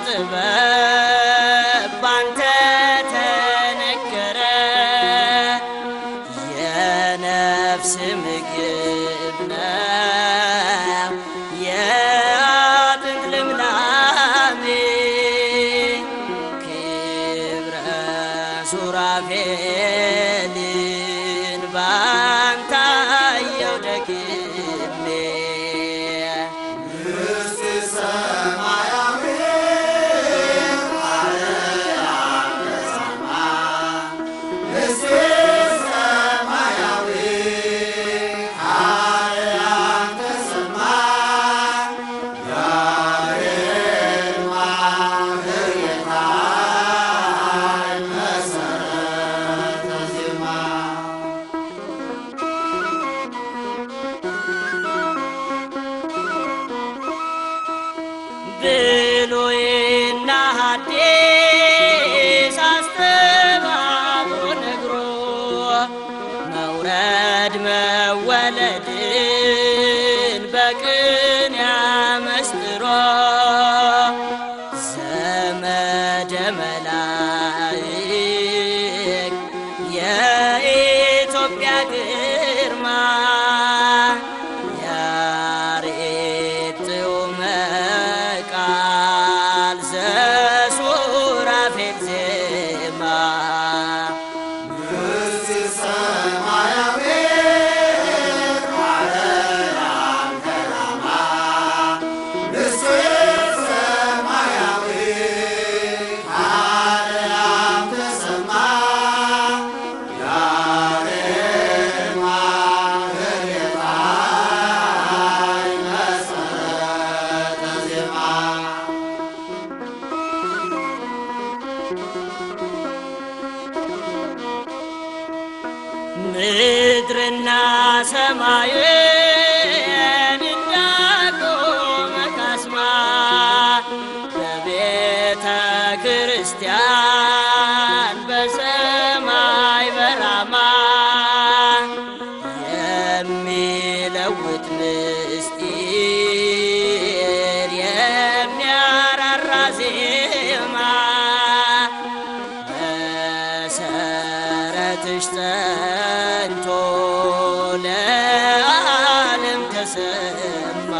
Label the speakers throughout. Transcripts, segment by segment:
Speaker 1: ጥበብ ባንተ ተነገረ የነፍስ ምግብ ነው የአጥንት ልምላሜ ክብረ ሱራፌልን ባንተ አየሁ ደግሜ ብሉይና ሐዲስ አስተባብሮ ነግሮ መውረድ መወለድን በቅኔ አመስጥሮ ዘመደ መላእክት የኢትዮጵያ ግርማ ያሬድ ጥዑመ ቃል ዘሱራፌል ዜማ ምድርና ሰማይን እንዳቆመ ካስማ በቤተ ክርስቲያን በሰማይ በራማ የሚለውጥ ምስጢር የሚያራራ ዜማ መሰረትሽ ጸንቶ ለዓለም ተሰማ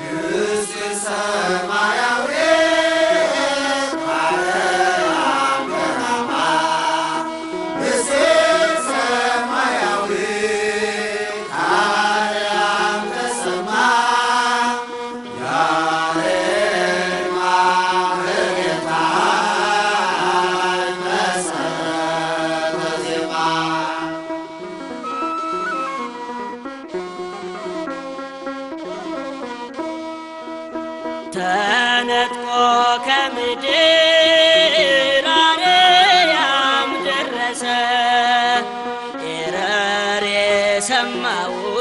Speaker 1: ምስጢር ሰማያዊ ማርያም በራማ ምስጢር ሰማያዊ ማርያም ተሰማ ያሬድ ማህሌታ መሰረተ ዜማ ተነጥቆ ከምድር አርያም ደረሰ ኤረር የሰማውን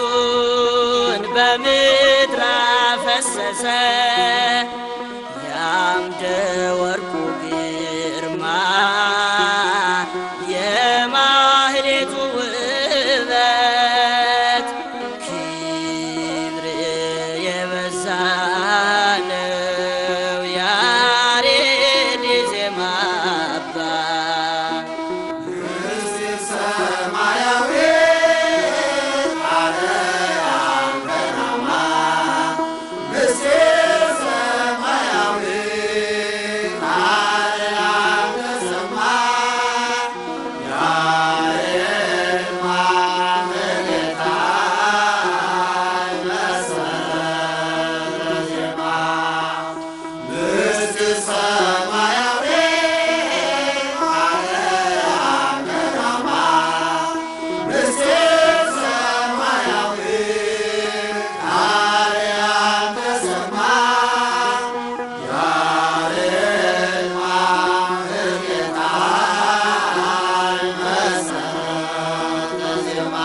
Speaker 1: በምድር አፈሰሰ የአምደ ወርቁ ግርማ የማህሌቱ ውበት ክብር የበዛ ነው ያሬድ የዜማ አባት ምስጢር ሰማያዊ ማርያም በራማ ምስጢር ሰማያዊ ማርያም ተሰማ ያሬድ ማህሌታ መሰረተ ዜማ ምስጢር ሰማያዊ ማርያም በራማ ምስጢር ሰማያዊ ማርያም ተሰማ ያሬድ ማህሌታ መሰረተ ዜማ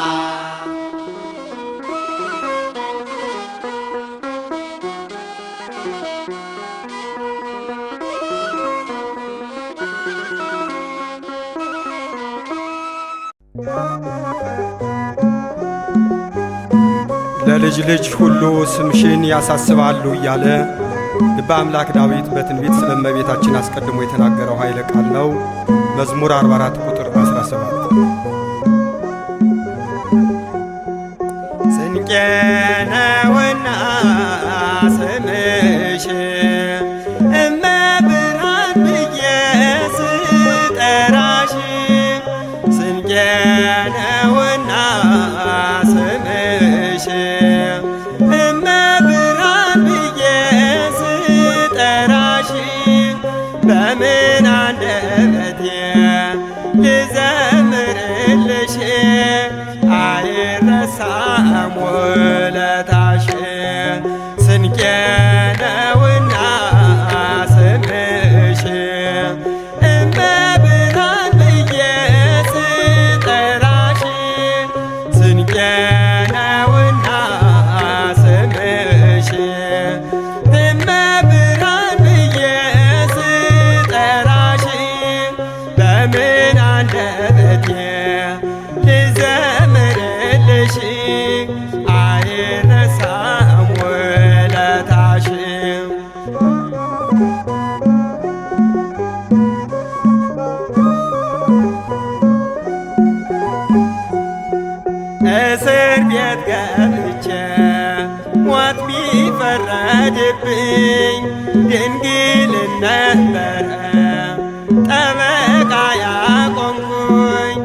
Speaker 2: ለልጅ ልጅ ሁሉ ስምሽን ያሳስባሉ እያለ ልበ አምላክ ዳዊት በትንቢት ስለ እመቤታችን አስቀድሞ የተናገረው ኃይለ ቃል ነው። መዝሙር 44 ቁጥር 17 ስንቄ ነውና ስምሽ እመብርሃን ብዬ ስጠራሽ ስንቄ ነውና ስምሽ እመብርሃን ብዬ ስጠራሽ በምን አንደበቴ ልዘምርልሽ አይረሳም ውለታሽ ስንቄ ነውና ስምሽ እመብርሃን ብዬ ስጠራሽ ስንቄ ነውና ስምሽ እመብርሃን ብዬ ስጠራሽ በምን አንደበቴ ልዘምርልሽ አይረሳም ውለታሽ እስር ቤት ገብቼ ሞት ቢፈረድብኝ ድንግልን ነበረ ጠበቃ ያቆምኩኝ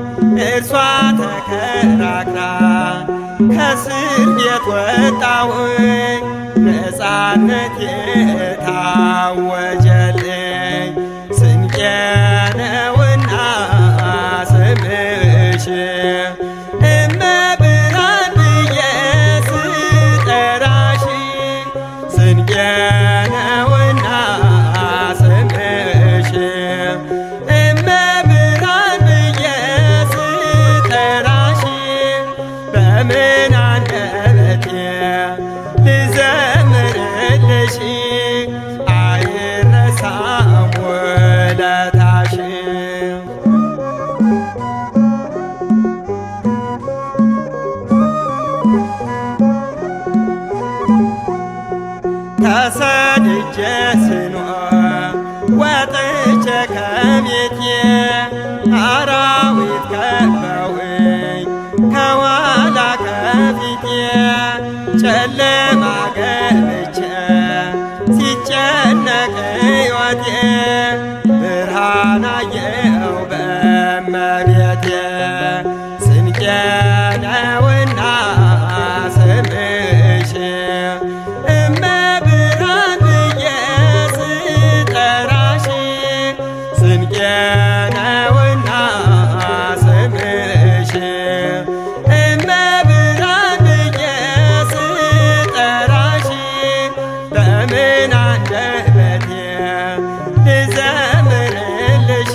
Speaker 2: እርሷ ተከራክራ ከእስር ቤት ወጣሁኝ ነፃነት የታወጀልኝ ስንቄ ነውና ስምሽ እመብርሃን ብዬ ስጠራሽ ስንቄ ነውና ስምሽ እመብርሃን ብዬ ስጠራሽ በምን አንደበቴ ልዘምርልሽ አይረሳም ውለታሽ ተሰድጄ ስኖር ወጥቼ ከቤቴ አራዊት ከበውኝ ከኋላ ከፊቴ ጨለማ ገብቼ ሲጨነቅ ሕይወቴ ብርሃን አየሁ በእመቤቴ ስንቄ ነውና ስምሽ እመብርሃን ብዬ ስጠራሽ ስንቄ ነውና ስምሽ እመብርሃን ብዬ ስጠራሽ በምን አንደበቴ ልዘምርልሽ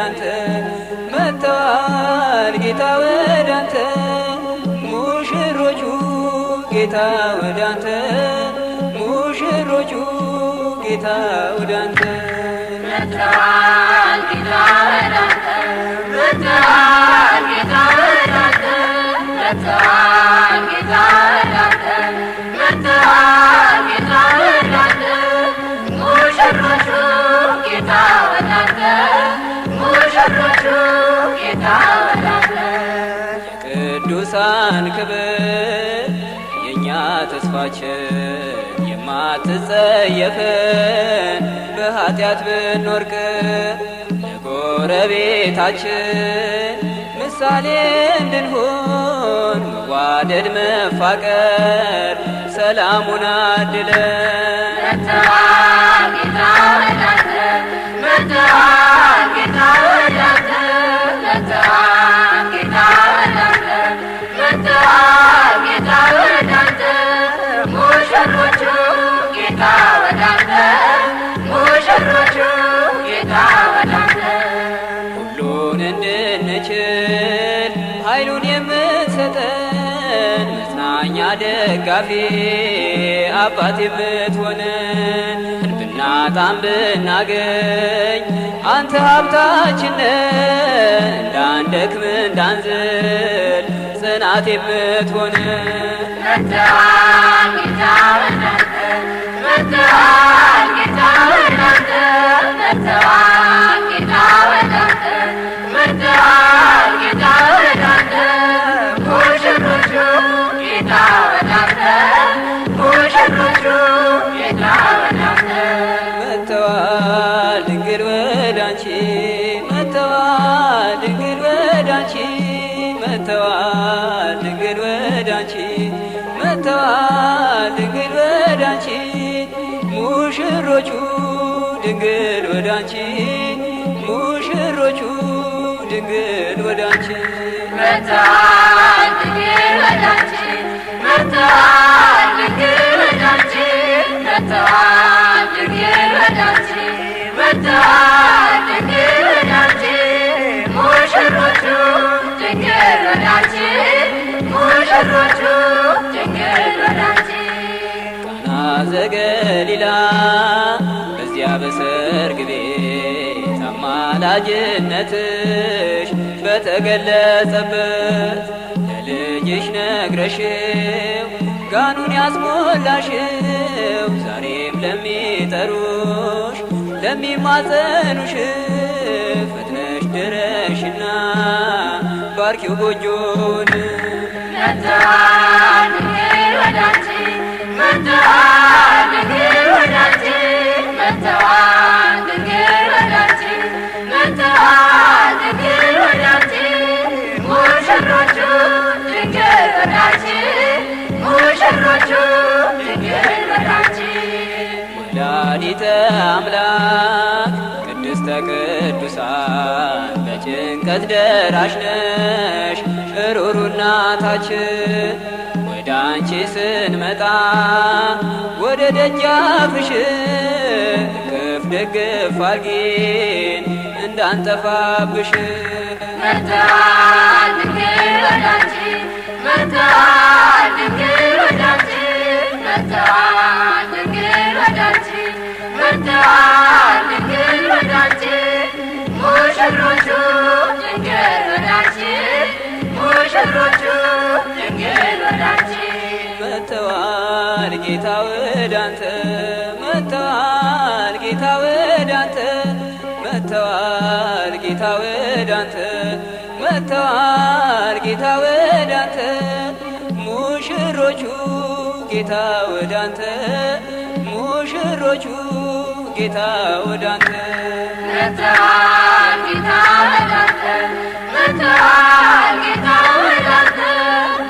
Speaker 3: ወዳንተ መጥተዋል ጌታ ወዳንተ ሙሽሮቹ ጌታ ወዳንተ ሙሽሮቹ ጌታ ወዳንተ
Speaker 4: መጥተዋል ጌታ ወዳንተ መጥተዋል ጌታ ወዳንተ መጥተዋል ጌታ ወዳንተ መጥተዋል ጌታ ወዳንተ ሙሽሮቹ ጌታ ወዳንተ ሙሽሮቹ ጌታ ወዳንተ
Speaker 3: የቅዱሳን ክብር የእኛ ተስፋችን የማትጸየፈን በኃጢአት ብንወርቅ ለጎረቤታችን ምሳሌ እንድንሆን መዋደድ መፋቀር ሰላሙን አድለን
Speaker 4: መጥተዋል ጌታ ወዳንተ መጥተዋል ጌታ ወዳንተ መጥተዋል ጌታ ወዳንተ መጥተዋል ጌታ ወዳንተ ሙሽሮቹ ጌታ ወዳንተ ሙሽሮቹ ጌታ ወዳንተ
Speaker 3: ሁሉን እንድንችል ኃይሉን የምትሰጠን መጽናኛ ደጋፊ አባት የምትሆነን ብናጣም ብናገኝ አንተ ሀብታችን ነህ እንዳንደክም እንዳንዝል ጽናት የምትሆነን
Speaker 4: መጥተዋል ጌታ ወዳንተ መጥተዋል ጌታ ወዳንተ መጥተዋል ጌታ ወዳንተ መጥተዋል ጌታ ወዳንተ ሙሽሮቹ ጌታ ወዳንተ ሙሽሮቹ ጌታ ወዳንተ
Speaker 3: መጥተዋል ድንግል ወዳንቺ መጥተዋል ድንግል ወዳንቺ መጥተዋል ድንግል ወዳንቺ መጥተዋል ድንግል ወዳንቺ ሙሽሮቹ ድንግል ወዳንቺ ሙሽሮቹ ድንግል ወዳንቺ
Speaker 4: መጥተዋል ድንግል ወዳንቺ መጥተዋል ድንግል ወዳንቺ መጥተዋል ድንግል ወዳንቺ መጥተዋል ድንግል ወዳንቺ ሙሽሮቹ ድንግል ወዳንቺ ሙሽሮቹ ድንግል ወዳንቺ
Speaker 3: ቃና ዘገሊላ በዚያ በሰርግ ቤት አማላጅነትሽ በተገለጸበት ለልጅሽ ነግረሽው ጋኑን ያስሞላሽው ዛሬም ለሚጠሩሽ ለሚማጸኑሽ ፈጥነሽ ድረሽና ባርኪው ጎጆን
Speaker 4: መጥተዋል ድንግል ወዳንቺ መጥተዋል ድንግል ወዳንቺ መጥተዋል ድንግል ወዳንቺ መጥተዋል ድንግል ወዳንቺ ሙሽሮቹ ድንግል ወዳንቺ ሙሽሮቹ ድንግል ወዳንቺ
Speaker 3: ወላዲተ አምላክ ቅድስተ ቅዱሳን በጭንቀት ደራሽ ነሽ ሩሩ እናታችን ወደ አንቺ ስንመጣ ወደ ደጃፍሽ እቅፍ ደግፍ አርጊን እንዳንጠፋብሽ
Speaker 4: መጥተዋል ድንግል ወዳንቺ መጥተዋል ድንግል ወዳንቺ መጥተዋል ድንግል ወዳንቺ መጥተዋል ድንግል ወዳንቺ ሙሽሮቹ ድንግል ወዳንቺ ሙሽሮቹ ድንግል ወዳንቺ
Speaker 3: መጥተዋል ጌታ ወዳንተ መጥተዋል ጌታ ወዳንተ መጥተዋል ጌታ ወዳንተ መጥተዋል ጌታ ወዳንተ ሙሽሮቹ ጌታ ወዳንተ ሙሽሮቹ ጌታ ወዳንተ
Speaker 4: መጥተዋል ጌታ ወዳንተ መጥተዋል ጌታ ወዳንተ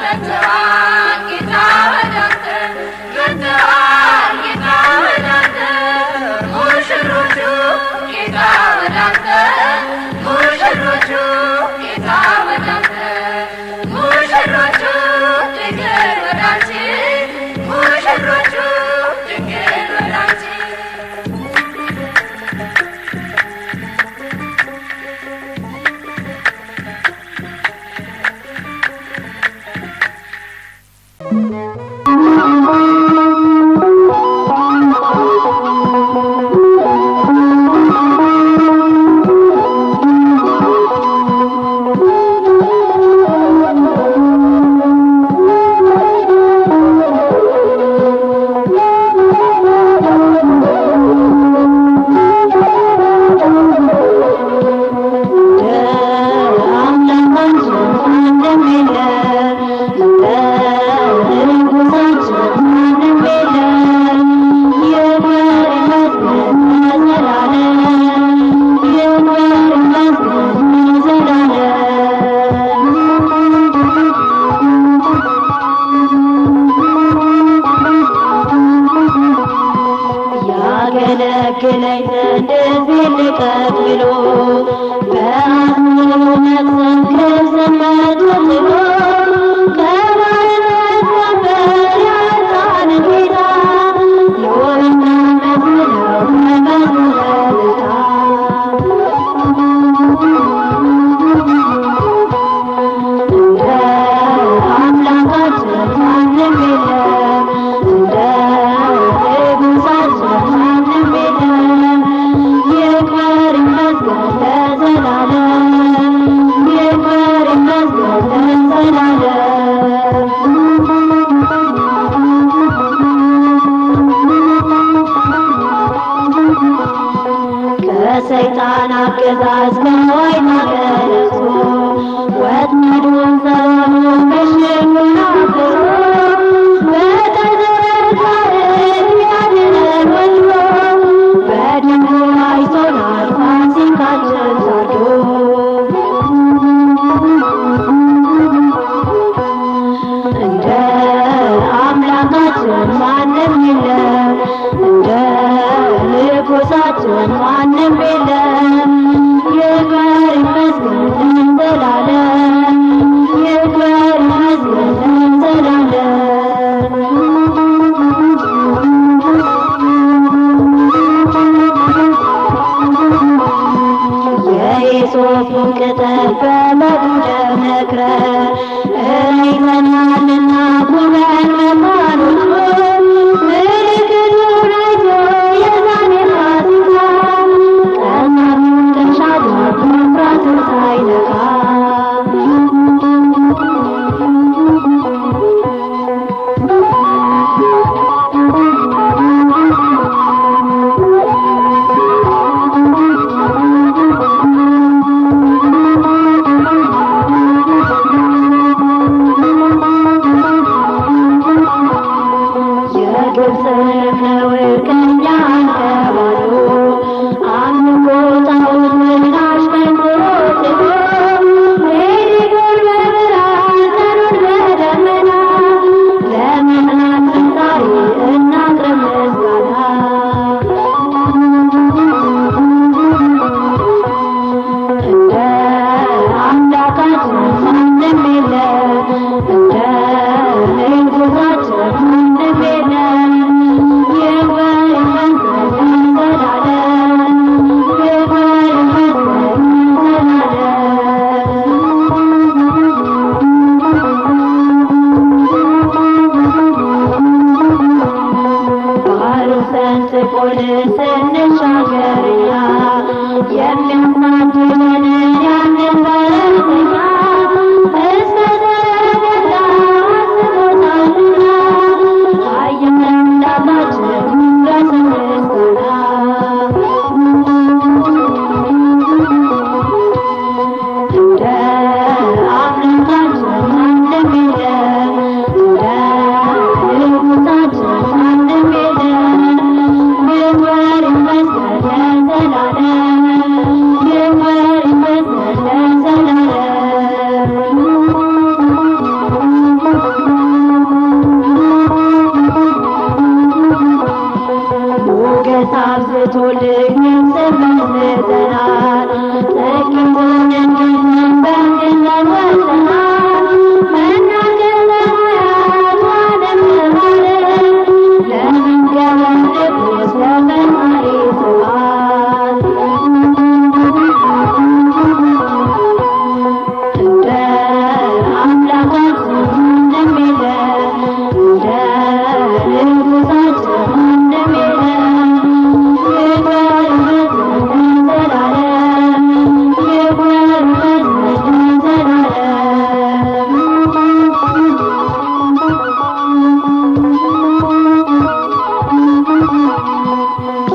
Speaker 4: መጥተዋል ጌታ ወዳንተ መጥተዋል ጌታ ወዳንተ ሙሽሮቹ ጌታ ወዳንተ ሙሽሮቹ ጌታ ወዳንተ ሙሽሮቹ ድንግል ወዳንቺ ሙሽሮቹ ድንግል ወዳንቺ
Speaker 5: የሰይጣን አገዛዝ ከዋይታ ተነስቶ ወጥመዱን ሰብሮ ምሽጉን አፍርሶ በተዘረጋ እጅ ያድነን ወዶ በደሙ አይቶናል ፋሲካችን ታርዶ። እንደ አምላካችን ማንም የለም፣ እንደ ንጉሣችን ማንም የለም። ይክበር ይመስገን ለዘላለም፣ ይክበር ይመስገን ለዘላለም። የሂሶጱን ቅጠል በመጉደር ነክረን አይተናልና ጉበን መካኖቹ ምልክቱን አይቶ የዛኔ ፋሲካ ቀናቱን ተሻግሮ መፍራቱን ሳይነካ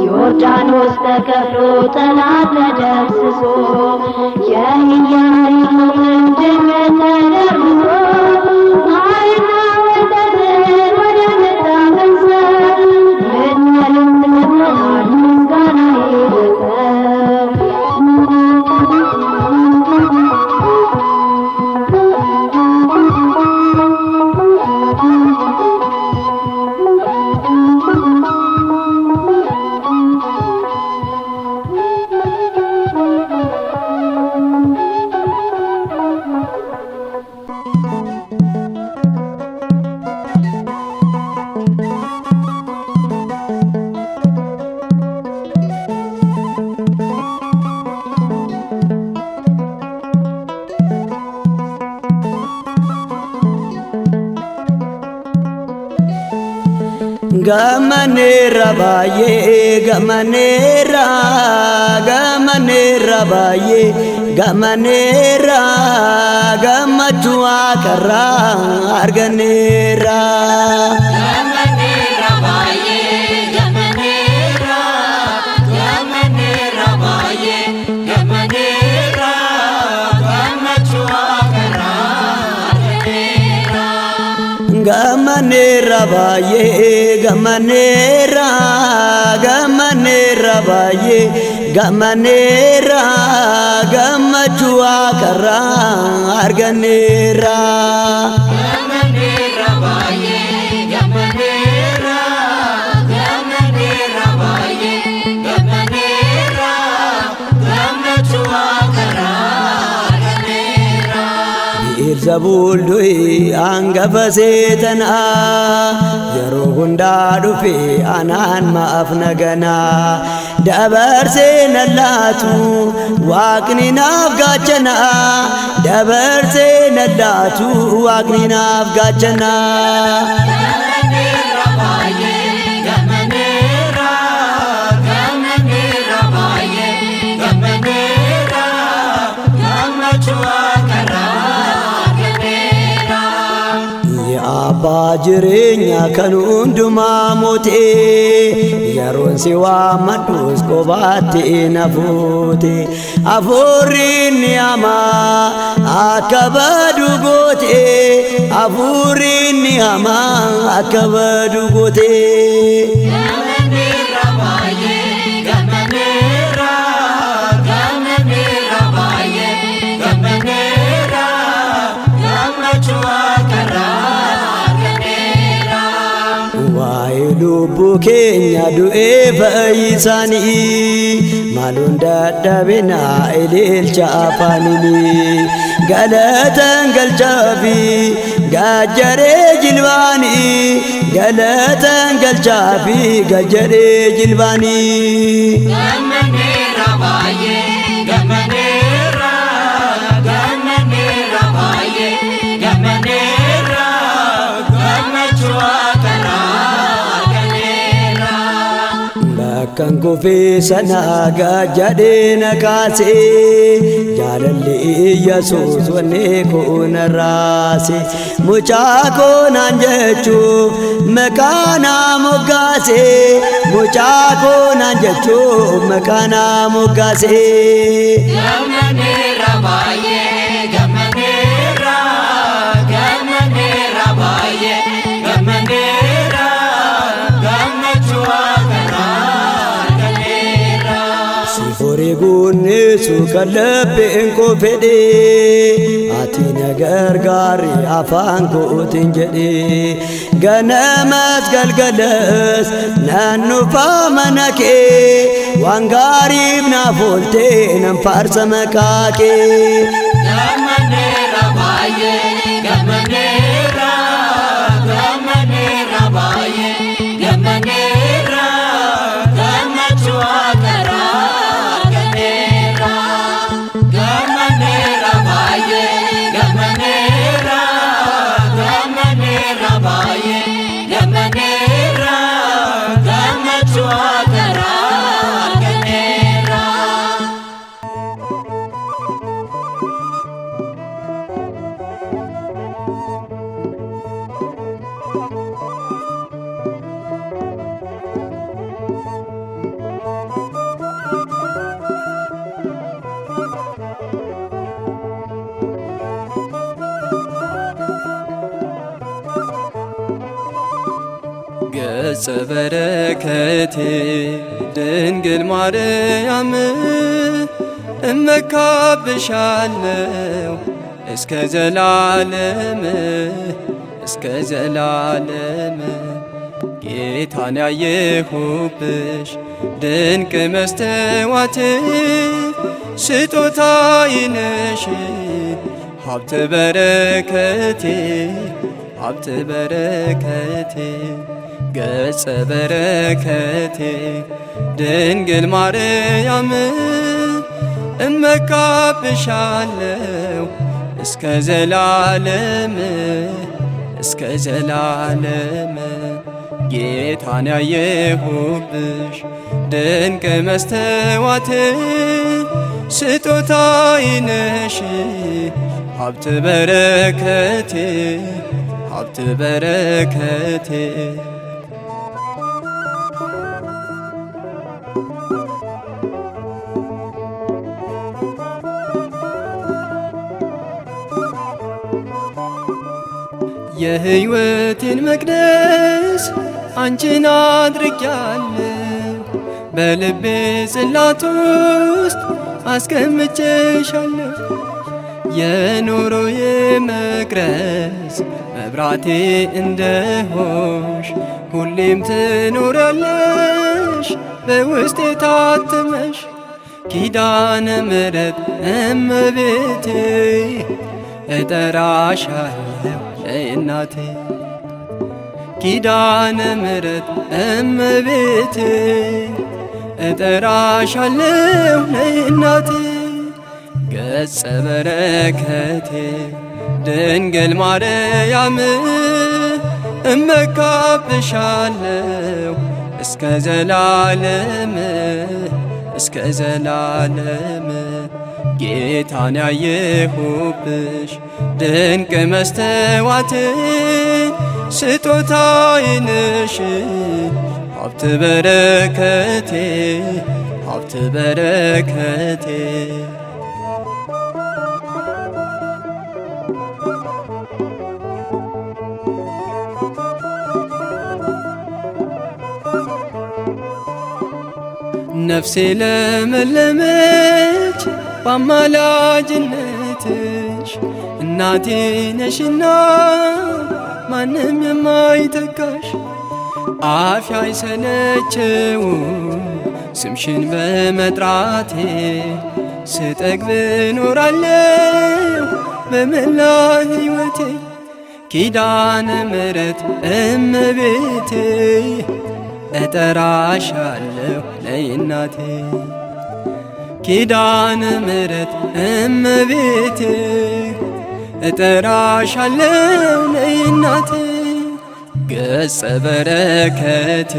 Speaker 5: ዮርዳኖስ ተከፍሎ ጠላት ተደምስሶ የኢያሪኮን ድንበር ተደርምሶ ማርና ወተትን ወደ ምድር አፈሰሰ። ምድርን ትመናል ምስጋና
Speaker 6: Gamanera baye, gamanera, gamanera baye, gamanera, gamachua karra arganera.
Speaker 4: Gamanera baye, gamanera, gamanera baye,
Speaker 6: gammaneerra baay'ee gammaneerra gammaneerra baay'ee gammaneerra gammachuu waaqarraa arganneerra. Zabuldu'i angafa seetanaa yeroo hundaa dhufe anaan maaf naganaa dabarsee nan laatu waaqni naaf gaachanaa dabarsee nan laatu waaqni naaf gaachanaa. Abbaa jireenyaa kan hundumaa mootee yeroon si waammadhus kophaatti na fuute hafuurri inni hamaa akka badu goote hafuurri inni hamaa akka badu goote. Lubbu keenya du'ee fayyisaanii maalun dadhabinaa ililcha afaanii galatan galchaafi gajjaree jilbaanii galatan galchaafi gajjaree jilbaanii. Gammaneerra baay'ee gammaneerra gammaneerra baay'ee gammaneerra gammachuu kan kufee sanaa gajjadhee na kaasee jaalalli Yesuus wanni koo na raase mucaa koo naan jechuuf maqaa naa moggaase mucaa koo naan jechuuf maqaa naa moggaase. Gammaneerra baay'ee gammaneerra gammaneerra baay'ee gammaneerra gammachuu Sifore gunneesu kallabbeen koo fedhee ati na gargaari afaan kootiin jedhee ganamas galgalas naannufaa mana kee waan gaariif naaf ooltee nan faarsa maqaa kee. Gammaneerra baay'ee gammaneerra gammaneerra baay'ee gammaneerra gammachuu
Speaker 7: ገጸ በረከቴ ድንግል ማርያም እመካብሻለሁ እስከ ዘላለም እስከ ዘላለም ጌታን ያየሁብሽ ድንቅ መስተዋት ስጦታዬ ነሽ ሀብተ በረከቴ ሀብተ በረከቴ ገጸ በረከቴ ድንግል ማርያም እመካብሻለሁ እስከ ዘላለም እስከ ዘላለም ጌታን ያየሁብሽ ድንቅ መስተዋት ስጦታዬ ነሽ ሀብተ በረከቴ ሀብተ በረከቴ የሕይወቴን መቅደስ አንቺን አድርጌያለሁ። በልቤ ጽላት ውስጥ አስቀምጬሻለሁ። የኑሮዬ መቅረዝ መብራቴ እንደሆንሽ ሁሌም ትኖሪያለሽ በውስጤ ታትመሽ። ኪዳነ ምሕረት እመቤቴ እጠራሻለሁ እናቴ። ኪዳነ ምሕረት እመቤቴ እጠራሻለሁ እናቴ። ገጸ በረከቴ ድንግል ማርያም እመካብሻለሁ እስከ ዘላለም እስከ ዘላለም። ጌታን ያየሁብሽ ድንቅ መስተዋት ስጦታዬ ነሽ ሀብት በረከቴ ሀብት በረከቴ። ነፍሴ ለመለመች በአማላጅነትሽ እናቴ ነሽና ማንም የማይተካሽ። አፌ አይሰለቸውም ስምሽን በመጥራቴ ስጠግብ እኖራለሁ በመላ ሕይወቴ። ኪዳነ ምሕረት እመቤቴ እጠራሻለሁ ለእናቴ። ኪዳነ ምሕረት እመቤቴ እጠራሻለሁ ለእናቴ። ገጸ በረከቴ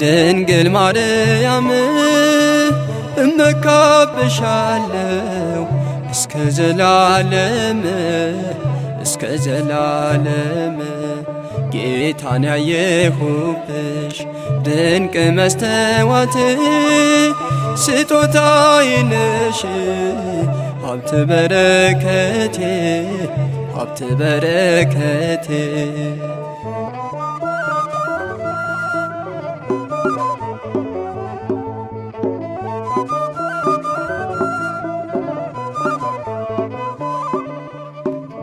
Speaker 7: ድንግል ማርያም እመካብሻለሁ እስከ ዘላለም እስከ ዘላለም። ጌታን ያየሁብሽ ድንቅ መስተዋት ስጦታዬ ነሽ ሀብት በረከቴ ሀብት በረከቴ።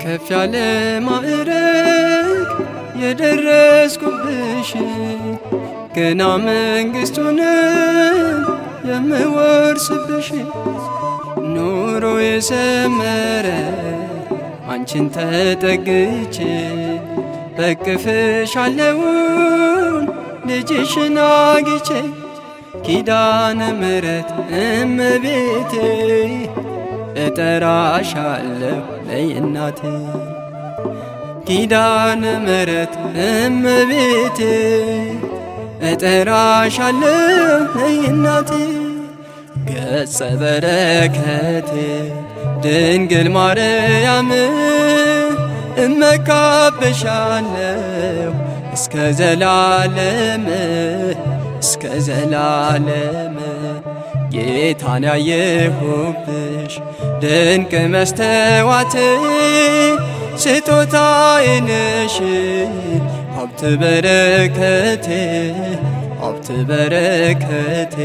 Speaker 7: ከፍ ያለ ማዕረግ የደረስኩብሽ ገና መንግሥቱንም የምወርስብሽ። ኑሮ የሰመረ አንቺን ተጠግቼ በቅፍሽ አለውን ልጅሽን አግቼ። ኪዳነ ምሕረት እመቤቴ እጠራሻለሁ ለእናቴ። ኪዳነ ምሕረት እመቤቴ እጠራሻለሁ ለእናቴ። ገጸ በረከቴ ድንግል ማርያም እመካብሻለሁ እስከ ዘላለም እስከ ዘላለም። ጌታን ያየሁብሽ ድንቅ መስተዋት ስጦታዬ ነሽ ሀብት በረከቴ ሀብት በረከቴ።